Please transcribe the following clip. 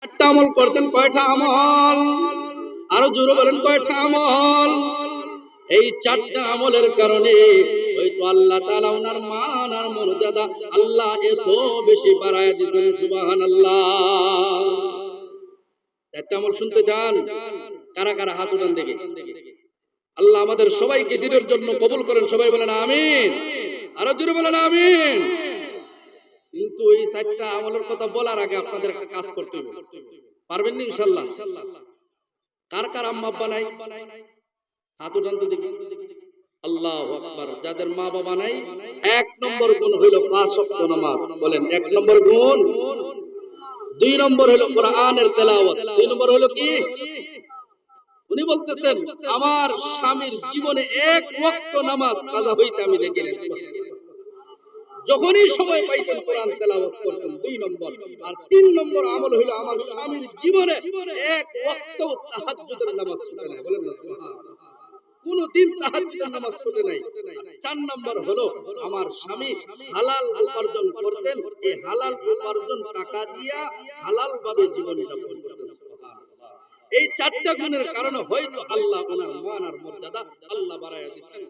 একটা আমল করতেন, কয়টা আমল? আরো জোরে বলেন, কয়টা আমল? এই চারটা আমলের কারণে হয়তো আল্লাহ তাআলা ওনার মান আর মর্যাদা আল্লাহ এত বেশি বাড়ায় দিয়েছেন। সুবহানাল্লাহ। একটা আমল শুনতে চান? কারা কারা হাত উঠান দেখি। আল্লাহ আমাদের সবাইকে দ্বীনের জন্য কবুল করেন, সবাই বলেন আমিন। আরো জোরে বলেন আমিন। কিন্তু এই চারটা আমলের কথা বলার আগে আপনাদের একটা কাজ করতে হবে। পারবেন না ইনশাআল্লাহ? কার কার আম্মা আব্বা নাই? হাত উঠান তো দেখি। আল্লাহু আকবার। যাদের মা বাবা নাই, এক নম্বর গুণ হলো ৫ ওয়াক্ত নামাজ। বলেন, এক নম্বর গুণ। দুই নম্বর হলো কোরআনের তেলাওয়াত। দুই নম্বর হলো কি? উনি বলতেছেন, আমার স্বামীর জীবনে এক ওয়াক্ত নামাজ কাজা হইতে আমি দেখি না। যখনই সময় পাইতেন কোরআন তেলাওয়াত করতেন। দুই নম্বর। আর তিন নম্বর আমল হলো আমার স্বামীর জীবনে এক ওয়াক্ত তাহাজ্জুদের নামাজ ছুটে নাই। বলেন না সুবহানাল্লাহ। কোনদিন তাহাজ্জুদের নামাজ ছুটে নাই। চার নম্বর হলো আমার স্বামী হালাল উপার্জন করতেন, এই হালাল উপার্জন টাকা দিয়া হালাল ভাবে জীবন যাপন করতেন। সুবহানাল্লাহ। এই চারটা গুণের কারণে হয়তো আল্লাহ ওনার মান আর মর্যাদা আল্লাহ বাড়ায়া দিয়েছেন।